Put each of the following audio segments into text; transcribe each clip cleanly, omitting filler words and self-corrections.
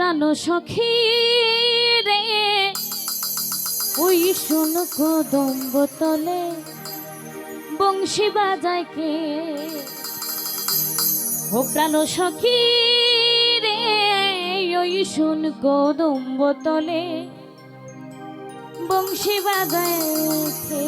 প্রাণ সখী রে ওই শোন কদম্ব তলে বংশী বাজায় কে ও প্রাণ সখী রে ওই শোন কদম্ব তলে বংশী বাজায় কে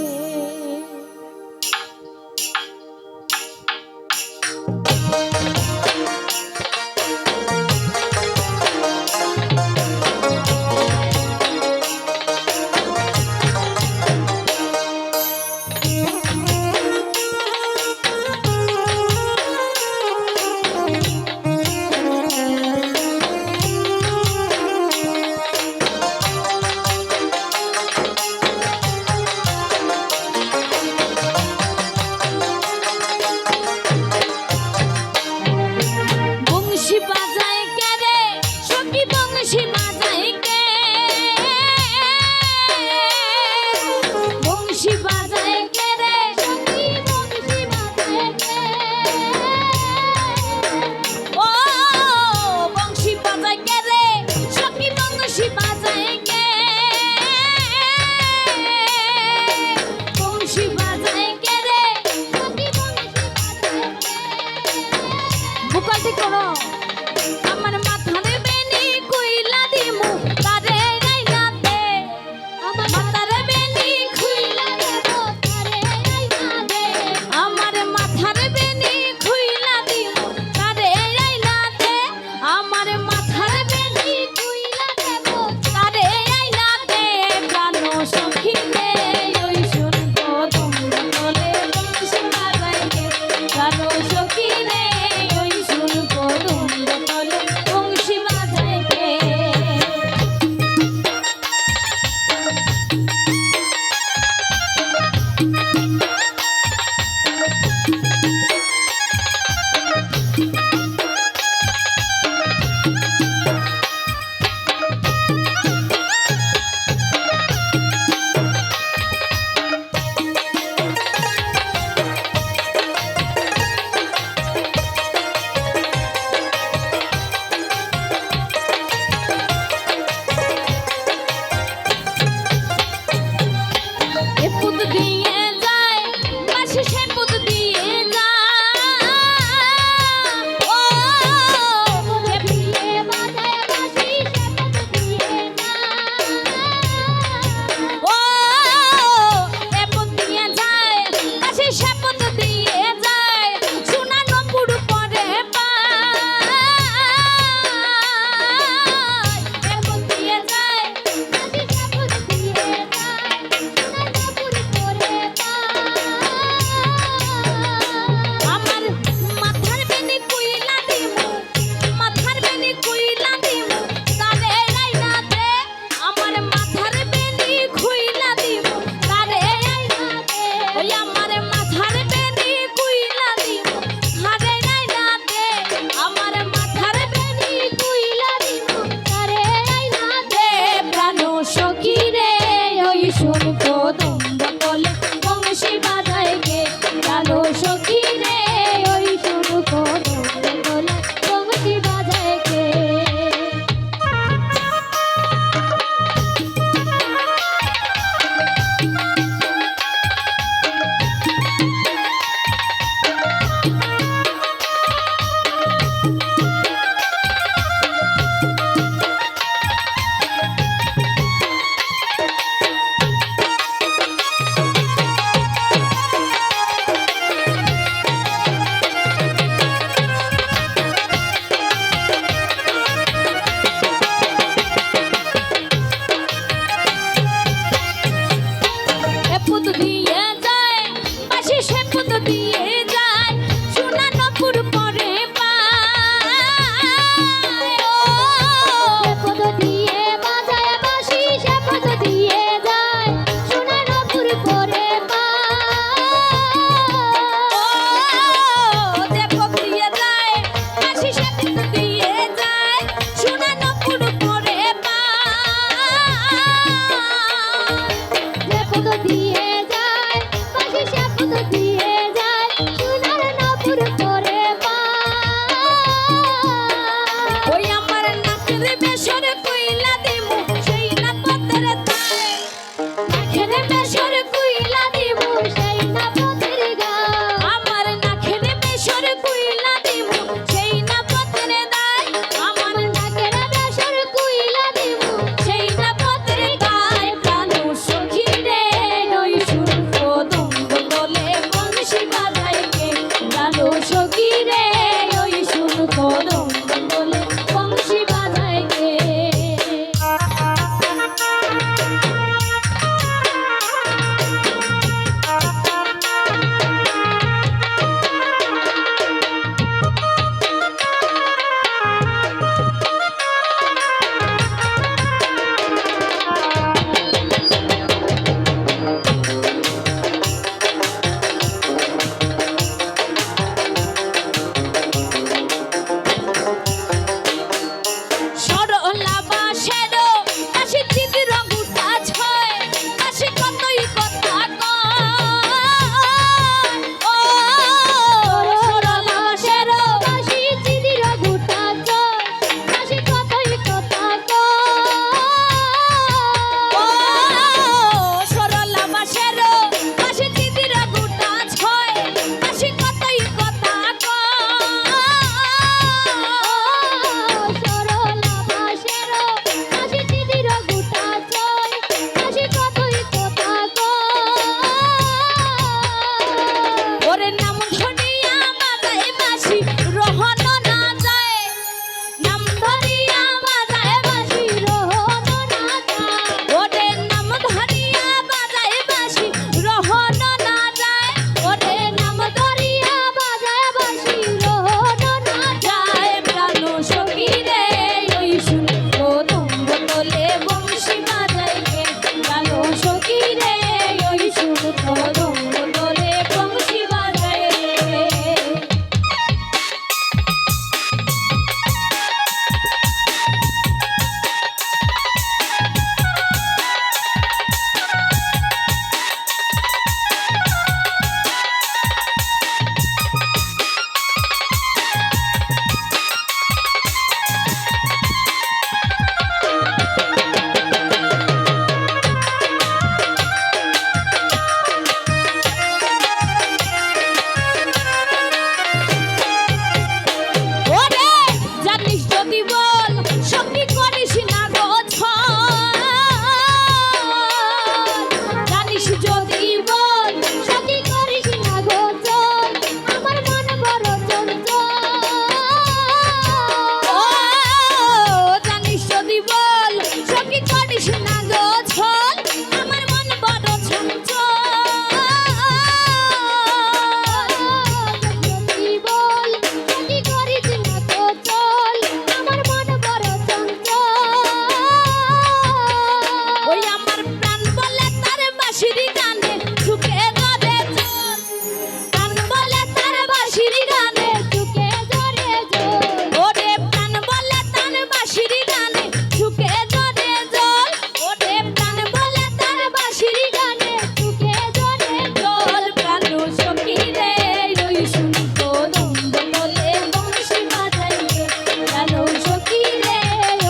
শুন কদম বলে বংশী বাজায় কে প্রাণ সখী রে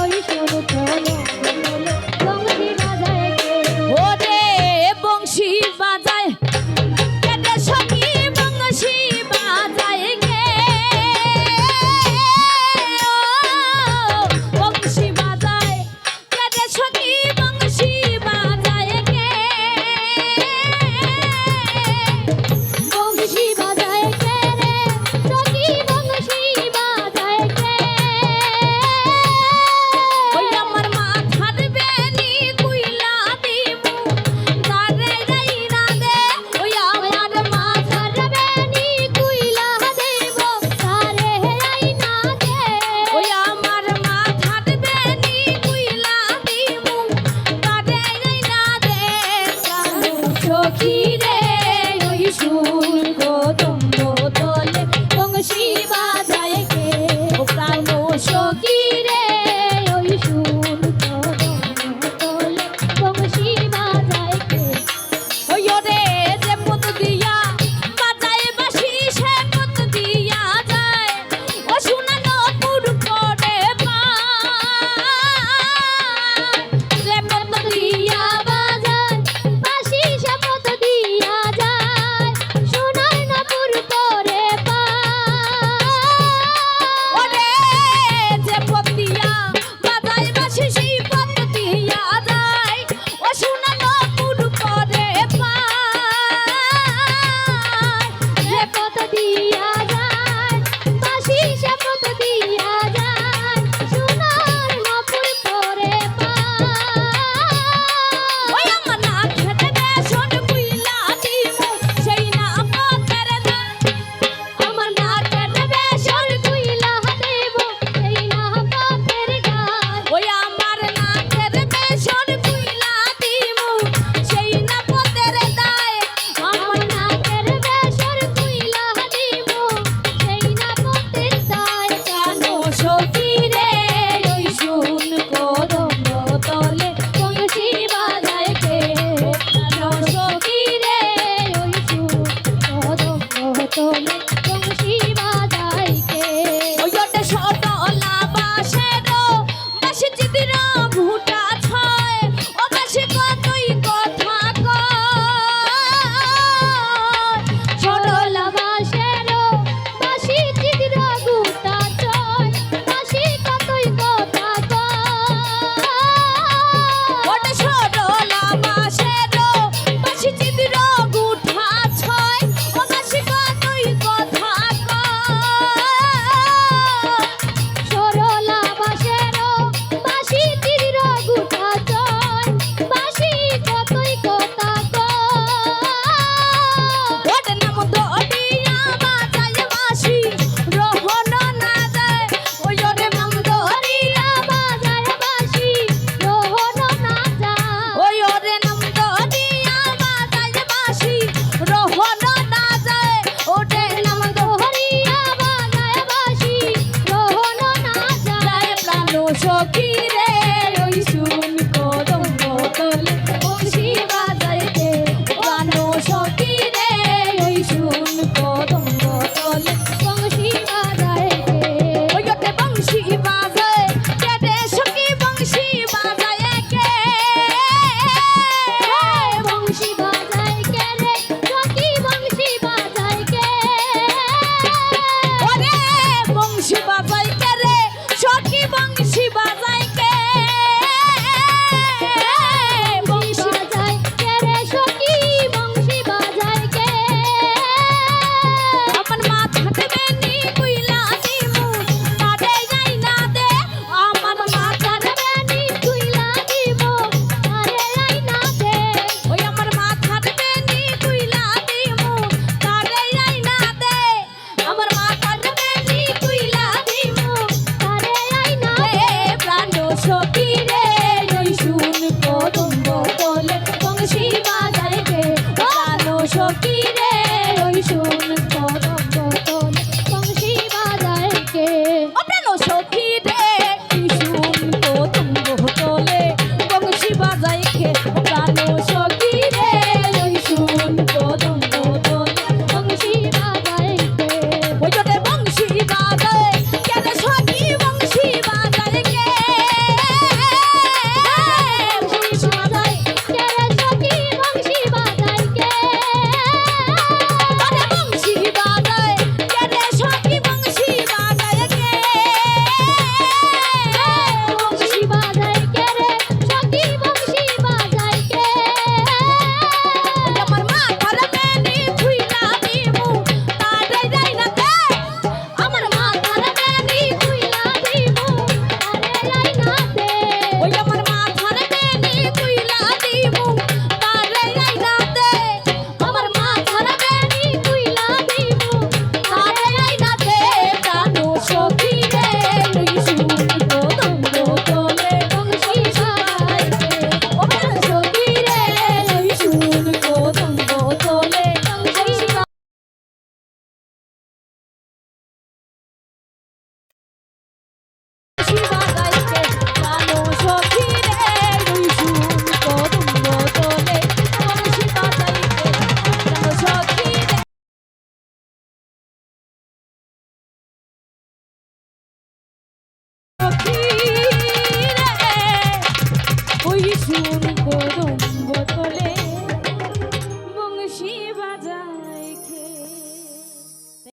ওই শুন কদম বলে বংশী বাজায় কে ওরে বংশী বাজায় কেটে সখী বংশী বাজায় কে বংশী বাজায় কেটে সখী বংশী বাজায় কে বংশী বাজায় কে রে সখী বংশী বাজায় কে ওই আমার মাথার বেনি কুইলা দিমু তারে যাই না দে ওই আমার মাথার বেনি কুইলা দেব তারে যাই না দে ওই আমার মাথার বেনি কুইলা দিমু তারে যাই না দে প্রাণ সখী রে ওই সুর কদম তলে বংশী বাজায় কে ও প্রাণ সখী রে ওই সুর কদম তলে বংশী বাজায় কে ওই ওরে যে পথ দিয়া বাজায় বাঁশি সে পথ দিয়া যায় ও শুনানো পুর করে যে পথ দিয়া বাজায় বাঁশি সে পথ দিয়া যায় শোনায় না পুর করে ওরে যে পথ দিয়া বাজায় বাঁশি সেই পথ দিয়া যায় ও শুনানো পুর করে যে পথ দিয়া যায় বাঁশি সে পথ দিয়া যায় শোনার না পুর করে ওই আমার না খেতে দে শোন কুইলা দিমু সেই না পথের দায় আমার না খেতে দে শোন কুইলা দেব সেই না পথের দায় ওই আমার না খেতে দে শোন কুইলা দিমু সেই না পথের দায় আমার না খেতে দে শোন কুইলা দিমু সেই না পথের দায় প্রাণ সখী রে ওই শুন কদম তলে বংশী বাজায় কে প্রাণ সখী রে ওই শুন কদম তলে